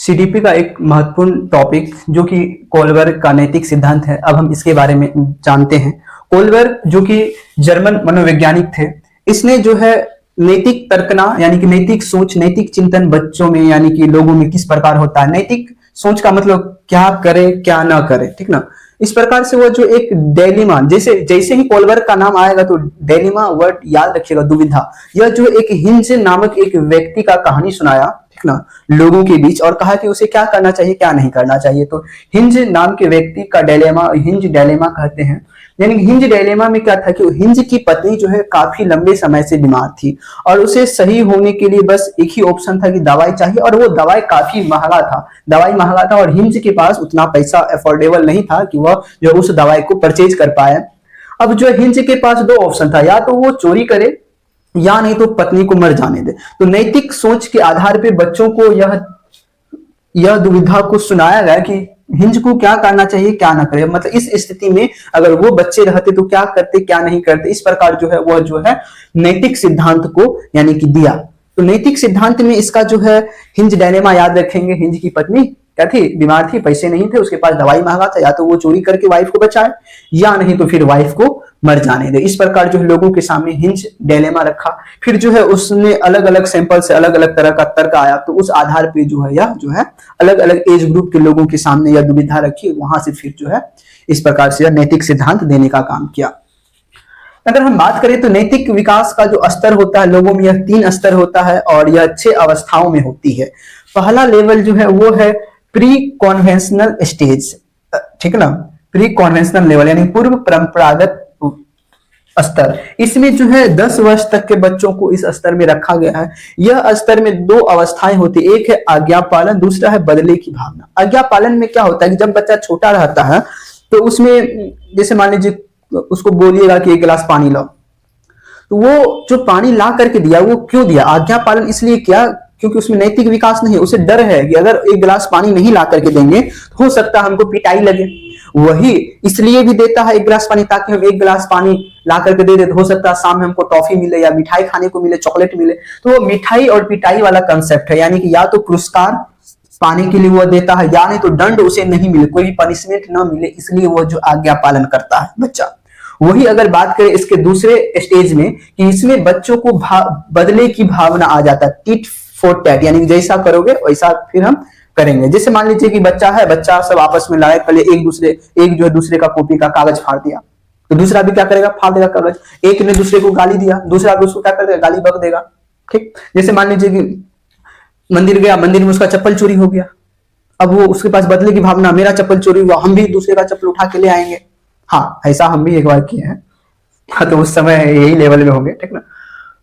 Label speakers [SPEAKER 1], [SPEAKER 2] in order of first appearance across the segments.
[SPEAKER 1] CDP का एक महत्वपूर्ण टॉपिक जो कि कोलबर्ग का नैतिक सिद्धांत है, अब हम इसके बारे में जानते हैं। कोलबर्ग जो कि जर्मन मनोवैज्ञानिक थे, इसने जो है नैतिक तर्कना यानी कि नैतिक सोच, नैतिक चिंतन बच्चों में यानी कि लोगों में किस प्रकार होता है। नैतिक सोच का मतलब क्या करे क्या ना करे, ठीक ना। इस प्रकार से वो जो एक डेलिमा, जैसे जैसे ही कोलबर्ग का नाम आएगा तो डेलिमा वर्ड याद रखिएगा, दुविधा। यह जो एक हिंज नामक एक व्यक्ति का कहानी सुनाया, ठीक ना, लोगों के बीच, और कहा कि उसे क्या करना चाहिए क्या नहीं करना चाहिए। तो हिंज नाम के व्यक्ति का डेलेमा हिंज डेलेमा कहते हैं। यानी हिंज डेलेमा में क्या था कि हिंज की पत्नी जो है काफी लंबे समय से बीमार थी और उसे सही होने के लिए बस एक ही ऑप्शन था कि दवाई चाहिए, और वो दवाई काफी महंगा था। दवाई महंगा था और हिंज के पास उतना पैसा अफोर्डेबल नहीं था कि वह जो उस दवाई को परचेज कर पाए। अब जो हिंज के पास दो ऑप्शन था, या तो वो चोरी करे या नहीं तो पत्नी को मर जाने दे। तो नैतिक सोच के आधार पे बच्चों को यह दुविधा को सुनाया गया कि हिंज को क्या करना चाहिए क्या ना करे। मतलब इस स्थिति में अगर वो बच्चे रहते तो क्या करते क्या नहीं करते। इस प्रकार जो है वह जो है नैतिक सिद्धांत को यानी कि दिया। तो नैतिक सिद्धांत में इसका जो है हिंज डायलेमा याद रखेंगे। हिंज की पत्नी क्या थी, बीमार थी, पैसे नहीं थे, उसके पास दवाई महंगा था, या तो वो चोरी करके वाइफ को बचाए या नहीं तो फिर वाइफ को मर जाने दे। इस प्रकार जो है लोगों के सामने हिंज डायलेमा रखा। फिर जो है उसने अलग अलग सैंपल से अलग अलग तरह का तर्क आया, तो उस आधार पे जो है यह जो है अलग अलग एज ग्रुप के लोगों के सामने यह दुविधा रखी, वहां से फिर जो है इस प्रकार से नैतिक सिद्धांत देने का काम किया। अगर हम बात करें तो नैतिक विकास का जो स्तर होता है लोगों में, यह 3 स्तर होता है और यह 6 अवस्थाओं में होती है। पहला लेवल जो है वो है प्री कॉन्वेंशनल स्टेज, ठीक ना, प्री कॉन्वेंशनल लेवल यानी पूर्व परंपरागत स्तर। इसमें जो है 10 वर्ष तक के बच्चों को इस स्तर में रखा गया है। यह स्तर में 2 अवस्थाएं होती है, एक है आज्ञा पालन, दूसरा है बदले की भावना। आज्ञा पालन में क्या होता है कि जब बच्चा छोटा रहता है तो उसमें जैसे मान लीजिए उसको बोलिएगा कि 1 गिलास पानी लाओ, तो वो जो पानी ला करके दिया वो क्यों दिया, आज्ञा पालन इसलिए किया क्योंकि उसमें नैतिक विकास नहीं है। उसे डर है कि अगर 1 गिलास पानी नहीं ला करके देंगे तो हो सकता है हमको पिटाई लगे। वही इसलिए भी देता है 1 गिलास पानी, ताकि हम 1 गिलास पानी ला करके दे दे तो हो सकता है शाम में हमको टॉफी मिले या मिठाई खाने को मिले, चॉकलेट मिले। तो वो मिठाई और पिटाई वाला कंसेप्ट है, यानी कि या तो पुरस्कार पाने के लिए वो देता है या नहीं तो दंड उसे नहीं मिले, कोई भी पनिशमेंट ना मिले, इसलिए वो जो आज्ञा पालन करता है बच्चा। वही अगर बात करें इसके दूसरे स्टेज में कि इसमें बच्चों को बदले की भावना आ जाता है, टिट फॉर टैट, यानी जैसा करोगे वैसा फिर हम करेंगे। जैसे मान लीजिए कि बच्चा है, बच्चा सब आपस में लड़ाई कर एक जो है दूसरे का कॉपी का कागज फाड़ दिया, तो दूसरा भी क्या करेगा, फाड़ देगा कागज। एक ने दूसरे को गाली दिया, दूसरा भी उसको क्या कर देगा, गाली बक देगा, ठीक। जैसे मान लीजिए कि मंदिर गया, मंदिर में उसका चप्पल चोरी हो गया, अब वो उसके पास बदले की भावना, मेरा चप्पल चोरी हुआ, हम भी दूसरे का चप्पल उठा के ले आएंगे। हाँ, ऐसा हम भी एक बार किए हैं। हाँ, तो उस समय यही लेवल में होंगे, ठीक ना।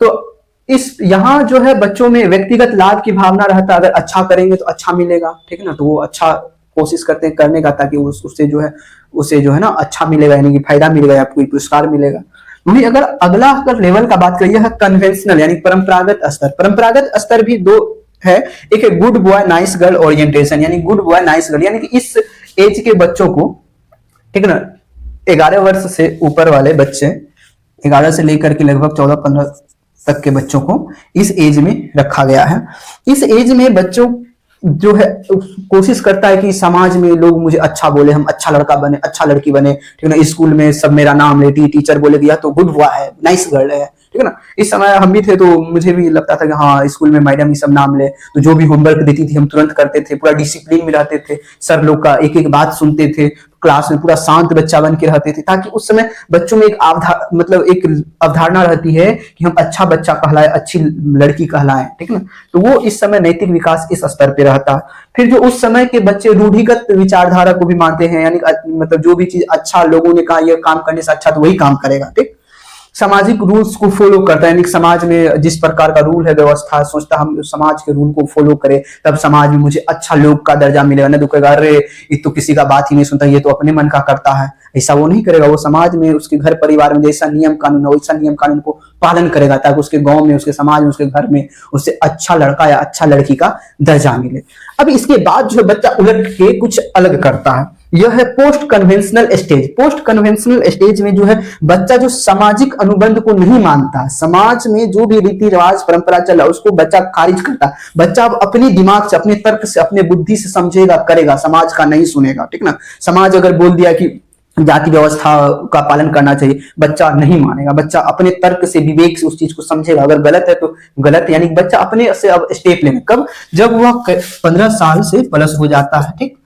[SPEAKER 1] तो इस यहाँ जो है बच्चों में व्यक्तिगत लाभ की भावना रहता है, अगर अच्छा करेंगे तो अच्छा मिलेगा, ठीक है ना। तो वो अच्छा कोशिश करते हैं करने का, ताकि उससे जो है ना अच्छा मिलेगा, यानी कि फायदा मिलेगा या कोई पुरस्कार मिलेगा। वही अगर लेवल का बात करिए, कन्वेंशनल यानी परंपरागत स्तर। परंपरागत स्तर भी 2 है, एक है good boy nice girl orientation, यानी गुड बॉय नाइस गर्ल, यानी कि इस एज के बच्चों को, ठीक है ना, 11 वर्ष से ऊपर वाले बच्चे, 11 से लेकर के लगभग 14-15 तक के बच्चों को इस एज में रखा गया है। इस एज में बच्चों जो है कोशिश करता है कि समाज में लोग मुझे अच्छा बोले, हम अच्छा लड़का बने, अच्छा लड़की बने, ठीक है ना। स्कूल में सब मेरा नाम ले, टीचर बोले कि या तो गुड बॉय है, नाइस गर्ल है, ठीक है ना। इस समय हम भी थे तो मुझे भी लगता था कि हाँ स्कूल में मैडम ही सब नाम ले, तो जो भी होमवर्क देती थी हम तुरंत करते थे, पूरा डिसिप्लिन में रहते थे, सर लोग का एक एक बात सुनते थे, क्लास में पूरा शांत बच्चा बन के रहते थे, ताकि उस समय बच्चों में एक अवधारणा रहती है कि हम अच्छा बच्चा कहलाए, अच्छी लड़की कहलाए, ठीक है ना। तो वो इस समय नैतिक विकास इस स्तर पे रहता है। फिर जो उस समय के बच्चे रूढ़िगत विचारधारा को भी मानते हैं, यानी मतलब जो भी चीज अच्छा लोगों ने कहा यह काम करने से अच्छा, तो वही काम करेगा, ठीक। सामाजिक रूल्स को फॉलो करता है, यानी समाज में जिस प्रकार का रूल है व्यवस्था, सोचता हम समाज के रूल को फॉलो करें तब समाज में मुझे अच्छा लोग का दर्जा मिलेगा, ना तो कहेगा अरे ये तो किसी का बात ही नहीं सुनता, ये तो अपने मन का करता है। ऐसा वो नहीं करेगा, वो समाज में उसके घर परिवार में जैसा नियम कानून है वैसा नियम कानून को पालन करेगा, ताकि उसके गांव में, उसके समाज में, उसके घर में उससे अच्छा लड़का या अच्छा लड़की का दर्जा मिले। अब इसके बाद जो बच्चा उलट के कुछ अलग करता है, यह है post conventional stage. Post conventional stage में जो है बच्चा जो सामाजिक अनुबंध को नहीं मानता, समाज में जो भी रीति रिवाज परंपरा चला उसको बच्चा खारिज करता। बच्चा अब अपने दिमाग से, अपने तर्क से, अपने बुद्धि से समझेगा, करेगा, समाज का नहीं सुनेगा। ठीक ना, समाज अगर बोल दिया कि जाति व्यवस्था का पालन करना चाहिए, बच्चा नहीं मानेगा। बच्चा अपने तर्क से, विवेक से उस चीज को समझेगा। अगर गलत है तो गलत, यानी बच्चा अपने से अब स्टेप लेगा। कब? जब वह 15 साल से प्लस हो जाता है। ठीक,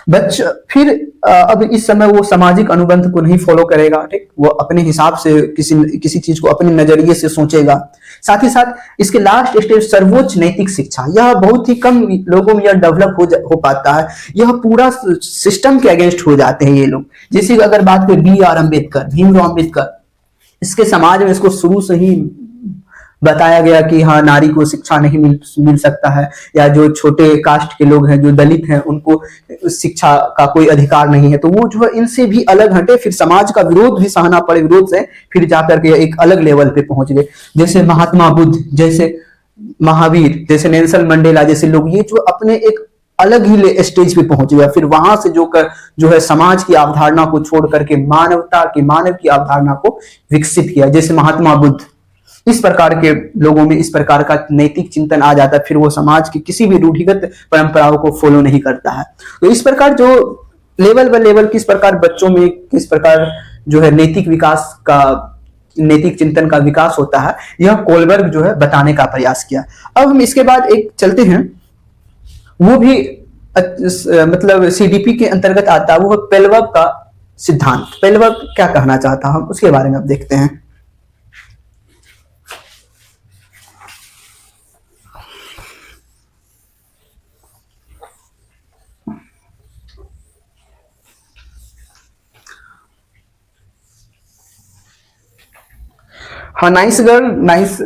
[SPEAKER 1] बच्चा फिर अब इस समय वो सामाजिक अनुबंध को नहीं फॉलो करेगा। ठीक, वो अपने हिसाब से किसी चीज को अपने नजरिए से सोचेगा। साथ ही साथ इसके लास्ट स्टेज सर्वोच्च नैतिक शिक्षा, यह बहुत ही कम लोगों में यह डेवलप हो पाता है। यह पूरा सिस्टम के अगेंस्ट हो जाते हैं ये लोग। जैसे अगर बात करें BR अम्बेडकर, भीमराव अम्बेडकर, इसके समाज में इसको शुरू से ही बताया गया कि हाँ, नारी को शिक्षा नहीं मिल सकता है, या जो छोटे कास्ट के लोग हैं, जो दलित हैं, उनको शिक्षा का कोई अधिकार नहीं है। तो वो जो है इनसे भी अलग हटे, फिर समाज का विरोध भी सहना पड़े, विरोध से फिर जाकर के एक अलग लेवल पे पहुंच गए। जैसे महात्मा बुद्ध, जैसे महावीर, जैसे नेल्सन मंडेला जैसे लोग, ये जो अपने एक अलग ही स्टेज पे पहुंच गया। फिर वहां से जो है समाज की अवधारणा को छोड़ करके मानव की अवधारणा को विकसित किया। जैसे महात्मा बुद्ध, इस प्रकार के लोगों में इस प्रकार का नैतिक चिंतन आ जाता है, फिर वो समाज की किसी भी रूढ़िगत परंपराओं को फॉलो नहीं करता है। तो इस प्रकार जो लेवल बाय लेवल किस प्रकार बच्चों में किस प्रकार जो है नैतिक चिंतन का विकास होता है, यह कोलबर्ग जो है बताने का प्रयास किया। अब हम इसके बाद एक चलते हैं, वो भी मतलब CDP के अंतर्गत आता है, वो है पेलबर्ग का सिद्धांत। पेलबर्ग क्या कहना चाहता हम उसके बारे में अब देखते हैं। हाँ, nice girl nice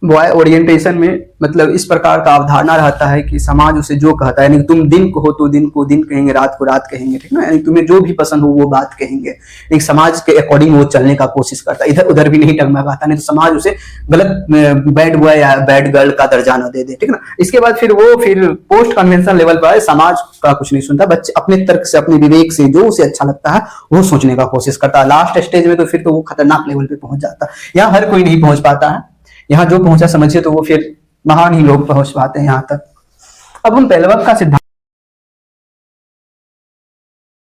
[SPEAKER 1] boy orientation में मतलब इस प्रकार का अवधारणा रहता है कि समाज उसे जो कहता है, यानी तुम दिन को हो तो दिन को दिन कहेंगे, रात को रात कहेंगे। ठीक ना, यानी तुम्हें जो भी पसंद हो वो बात कहेंगे। एक समाज के अकॉर्डिंग वो चलने का कोशिश करता है, इधर उधर भी नहीं टगमगाता, नहीं तो समाज उसे गलत बैड बॉय या बैड गर्ल का दर्जा न दे दे। ठीक ना, इसके बाद फिर पोस्ट कन्वेंशनल लेवल पर समाज का कुछ नहीं सुनता, बच्चे अपने तर्क से, अपने विवेक से जो उसे अच्छा लगता है वो सोचने का कोशिश करता है। लास्ट स्टेज में तो फिर तो वो खतरनाक लेवल पे पहुंच जाता है। यहाँ हर कोई नहीं पहुंच पाता है, यहाँ जो पहुंचा समझिए तो वो फिर महान ही लोग पहुंच पाते हैं यहाँ तक। अब हम पेलबर्ग का सिद्धांत